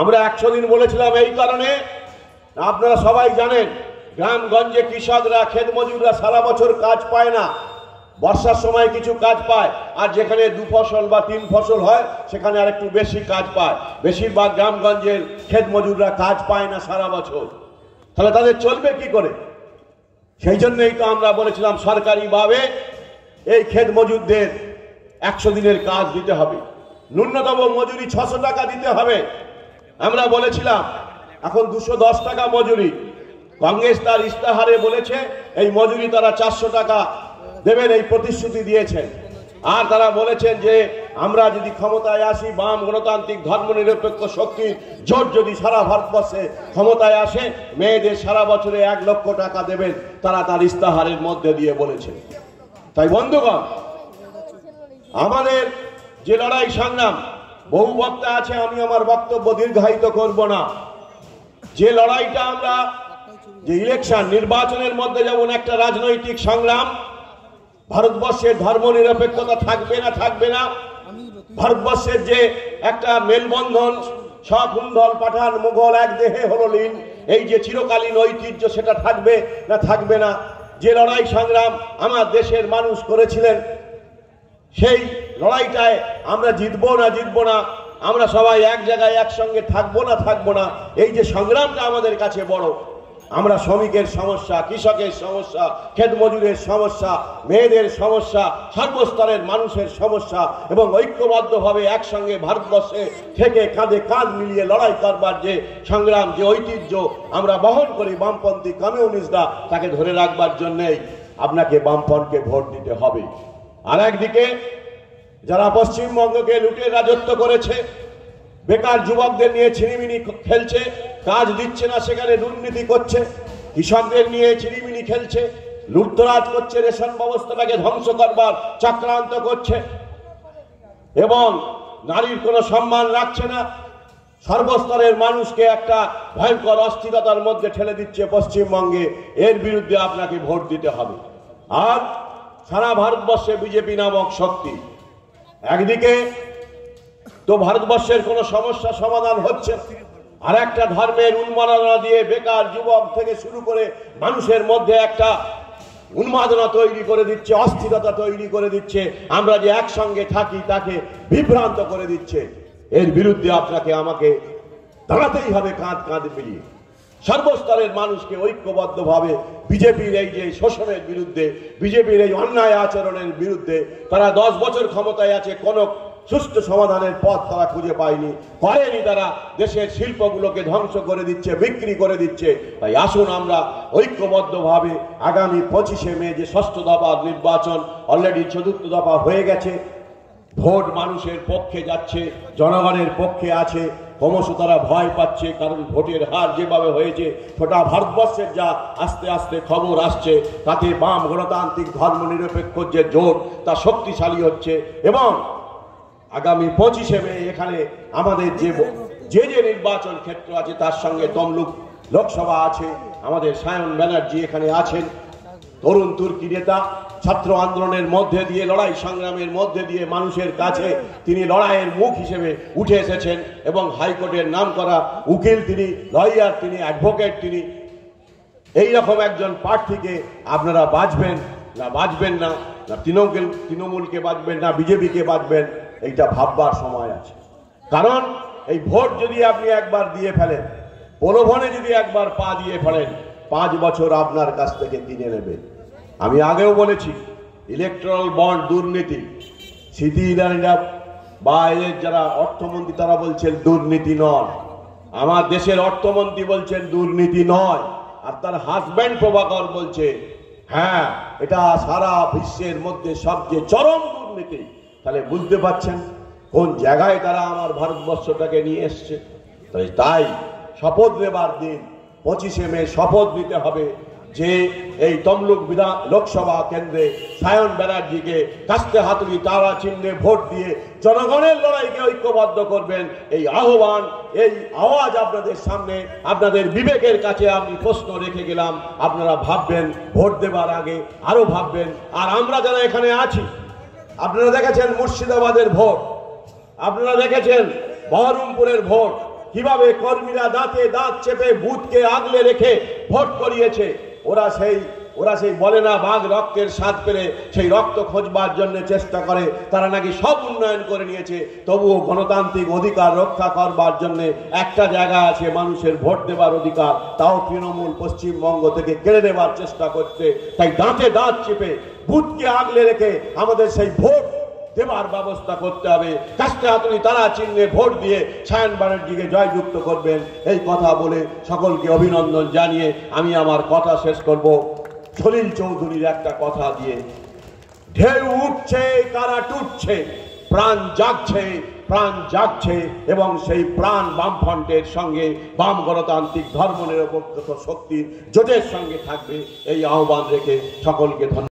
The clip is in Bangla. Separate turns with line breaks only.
আমরা 100 দিন বলেছিলাম এই কারণে, আপনারা সবাই জানেন গ্রামগঞ্জে কৃষকরা ক্ষেত মজুররা সারা বছর কাজ পায় না, বর্ষার সময় কিছু কাজ পায়, আর যেখানে 2 ফসল বা 3 ফসল হয় সেখানে আর একটু বেশি কাজ পায়। বেশিরভাগ গ্রামগঞ্জের ক্ষেত মজুররা কাজ পায় না সারা বছর, তাহলে তাদের চলবে কি করে? সেই জন্যই তো আমরা বলেছিলাম সরকারিভাবে এই ক্ষেত মজুরদের 100 দিনের কাজ দিতে হবে, ন্যূনতম মজুরি 600 টাকা দিতে হবে। আমরা বলেছিলাম এখন 210 টাকা মজুরি, কংগ্রেস তার ইস্তাহারে বলেছে এই মজুরি তারা 400 টাকা দেবেন, এই প্রতিশ্রুতি দিয়েছেন। আর তারা বলেছেন যে আমরা যদি ক্ষমতায় আসি, বাম গণতান্ত্রিক ধর্মনিরপেক্ষ শক্তির জোট যদি সারা ভারতবর্ষে ক্ষমতায় আসে, মেয়েদের সারা বছরে 1 লক্ষ টাকা দেবেন, তারা তার ইস্তাহারের মধ্যে দিয়ে বলেছেন। তাই বন্ধুগণ, আমাদের যে লড়াই সংগ্রাম, বহু বক্তা আছে, আমি আমার বক্তব্য দীর্ঘায়িত করব না। যে লড়াইটা আমরা, যে ইলেকশন নির্বাচনের মধ্যে যেমন একটা রাজনৈতিক সংগ্রাম, ভারতবর্ষের ধর্মনিরপেক্ষতা থাকবে না থাকবে না, ভারতবর্ষের যে একটা মেলবন্ধন, সব হুন্ডল পাঠান মুঘল এক দেহে হলো লীন, এই যে চিরকালীন ঐতিহ্য সেটা থাকবে না থাকবে না। যে লড়াই সংগ্রাম আমার দেশের মানুষ করেছিলেন, সেই লড়াইটায় আমরা জিতবো না জিতবো না, আমরা সবাই এক জায়গায় একসঙ্গে থাকবো না থাকবো না, এই যে সংগ্রামটা আমাদের কাছে বড়। আমরা শ্রমিকের সমস্যা, কৃষকের সমস্যা, ক্ষেত মজুরের সমস্যা, মেয়েদের সমস্যা, সর্বস্তরের মানুষের সমস্যা, এবং ঐক্যবদ্ধভাবে একসঙ্গে ভারতবর্ষে থেকে কাঁধে কাঁধ মিলিয়ে লড়াই করবার যে সংগ্রাম, যে ঐতিহ্য আমরা বহন করি বামপন্থী কমিউনিস্টরা, তাকে ধরে রাখবার জন্যেই আপনাকে বামপন্থকে ভোট দিতে হবে। আর একদিকে যারা পশ্চিমবঙ্গকে লুটে রাজত্ব করেছে, বেকার যুবকদের নিয়ে ছিনিমিনি খেলছে, কাজ দিচ্ছে না সেখানে দুর্নীতি করছে, কৃষকদের নিয়ে ছিনিমিনি খেলছে, লুটতরাজ করছে, রেশন ব্যবস্থাটাকে ধ্বংস করবার চক্রান্ত করছে, এবং নারীর কোনো সম্মান রাখছে না, সর্বস্তরের মানুষকে একটা ভয়ঙ্কর অস্থিরতার মধ্যে ঠেলে দিচ্ছে পশ্চিমবঙ্গে। এর বিরুদ্ধে আপনাকে ভোট দিতে হবে। আর সারা ভারতবর্ষে বিজেপি নামক শক্তি, একদিকে তো ভারতবর্ষের কোনো সমস্যা সমাধান হচ্ছে, আর একটা ধর্মের উন্মাদনা দিয়ে বেকার যুবক থেকে শুরু করে মানুষের মধ্যে একটা উন্মাদনা তৈরি করে দিচ্ছে, অস্থিরতা তৈরি করে দিচ্ছে, আমরা যে একসঙ্গে থাকি তাকে বিভ্রান্ত করে দিচ্ছে। এর বিরুদ্ধে আপনাকে আমাকে দাঁড়াতেই হবে, কাঁধ কাঁধ মিলিয়ে সর্বস্তরের মানুষকে ঐক্যবদ্ধভাবে বিজেপির এই যে শোষণের বিরুদ্ধে, বিজেপির এই অন্যায় আচরণের বিরুদ্ধে। তারা 10 বছর ক্ষমতায় আছে, কোনো সুষ্ঠু সমাধানের পথ তারা খুঁজে পায়নি, করেনি। তারা দেশের শিল্পগুলোকে ধ্বংস করে দিচ্ছে, বিক্রি করে দিচ্ছে। তাই আসুন আমরা ঐক্যবদ্ধভাবে আগামী 25শে মে যে 6ষ্ঠ দফার নির্বাচন, অলরেডি 4র্থ দফা হয়ে গেছে, ভোট মানুষের পক্ষে যাচ্ছে, জনগণের পক্ষে আছে। ক্রমশ তারা ভয় পাচ্ছে, কারণ ভোটের হার যেভাবে হয়েছে, গোটা ভারতবর্ষের যা আস্তে আস্তে খবর আসছে, তাতে বাম গণতান্ত্রিক ধর্মনিরপেক্ষ যে জোট তা শক্তিশালী হচ্ছে। এবং আগামী 25শে মে এখানে আমাদের যে নির্বাচন ক্ষেত্র আছে, তার সঙ্গে তমলুক লোকসভা আছে, আমাদের সায়ন ব্যানার্জি এখানে আছেন, তরুণ তুর্কি নেতা, ছাত্র আন্দোলনের মধ্যে দিয়ে, লড়াই সংগ্রামের মধ্যে দিয়ে মানুষের কাছে তিনি লড়াইয়ের মুখ হিসেবে উঠে এসেছেন, এবং হাইকোর্টের নাম করা উকিল তিনি, লয়ার তিনি, অ্যাডভোকেট তিনি। এইরকম একজন প্রার্থীকে আপনারা বাঁচবেন না বাঁচবেন না, না তৃণমূলকে বাঁচবেন না বিজেপিকে বাঁচবেন, এইটা ভাববার সময় আছে। কারণ এই ভোট যদি আপনি একবার দিয়ে ফেলেন, প্রলোভনে যদি একবার পা দিয়ে ফেলেন, 5 বছর আপনার কাছ থেকে কিনে নেবে। আমি আগেও বলেছি, ইলেকট্রাল বন্ড দুর্নীতি, স্মৃতি ইরানিরা বা এর যারা অর্থমন্ত্রী তারা বলছেন দুর্নীতি নয়, আমার দেশের অর্থমন্ত্রী বলছেন দুর্নীতি নয়, আর তার হাজব্যান্ড প্রভাকর বলছে হ্যাঁ এটা সারা বিশ্বের মধ্যে সবচেয়ে চরম দুর্নীতি। তাহলে বুঝতে পারছেন কোন জায়গায় তারা আমার ভারতবর্ষটাকে নিয়ে এসছে। তাই শপথ নেবার দিন 25শে মে শপথ নিতে হবে যে এই তমলুক লোকসভা কেন্দ্রে সায়ন ব্যানার্জিকে কাস্তে হাতুড়ি তারা চিহ্নে ভোট দিয়ে জনগণের লড়াইকে ঐক্যবদ্ধ করবেন। এই আহ্বান, এই আওয়াজ আপনাদের সামনে, আপনাদের বিবেকের কাছে আমি প্রশ্ন রেখে গেলাম। আপনারা ভাববেন, ভোট দেবার আগে আরো ভাববেন। আর আমরা যারা এখানে আছি, আপনারা দেখেছেন মুর্শিদাবাদের ভোট, আপনারা দেখেছেন বহরমপুরের ভোট, কিভাবে কর্মীরা দাঁতে দাঁত চেপে বুথকে আগলে রেখে ভোট করিয়েছে। ওরা সেই বলে না বাঘ রক্তের স্বাদ পেলে সেই রক্ত খোঁজবার জন্য চেষ্টা করে, তারা নাকি সব উন্নয়ন করে নিয়েছে, তবুও গণতান্ত্রিক অধিকার রক্ষা করবার জন্য একটা জায়গা আছে মানুষের ভোট দেবার অধিকার, তাও তৃণমূল পশ্চিমবঙ্গ থেকে কেড়ে নেবার চেষ্টা করছে। তাই দাঁতে দাঁত চেপে বুথকে আগলে রেখে আমাদের সেই ভোট দেবার ব্যবস্থা করতে হবে। কাস্তে হাতুড়ি তারা চিহ্নে ভোট দিয়ে সায়ন ব্যানার্জিকে জয়যুক্ত করবেন। এই কথা বলে সকলকে অভিনন্দন জানিয়ে আমি আমার কথা শেষ করব সলিল চৌধুরীর একটা কথা দিয়ে। ঢেউ উঠছে, কারা টুটছে, প্রাণ জাগছে এবং সেই প্রাণ বামফ্রন্টের সঙ্গে বাম গণতান্ত্রিক ধর্মনিরপেক্ষ শক্তির জোটের সঙ্গে থাকবে। এই আহ্বান রেখে সকলকে ধন্যবাদ।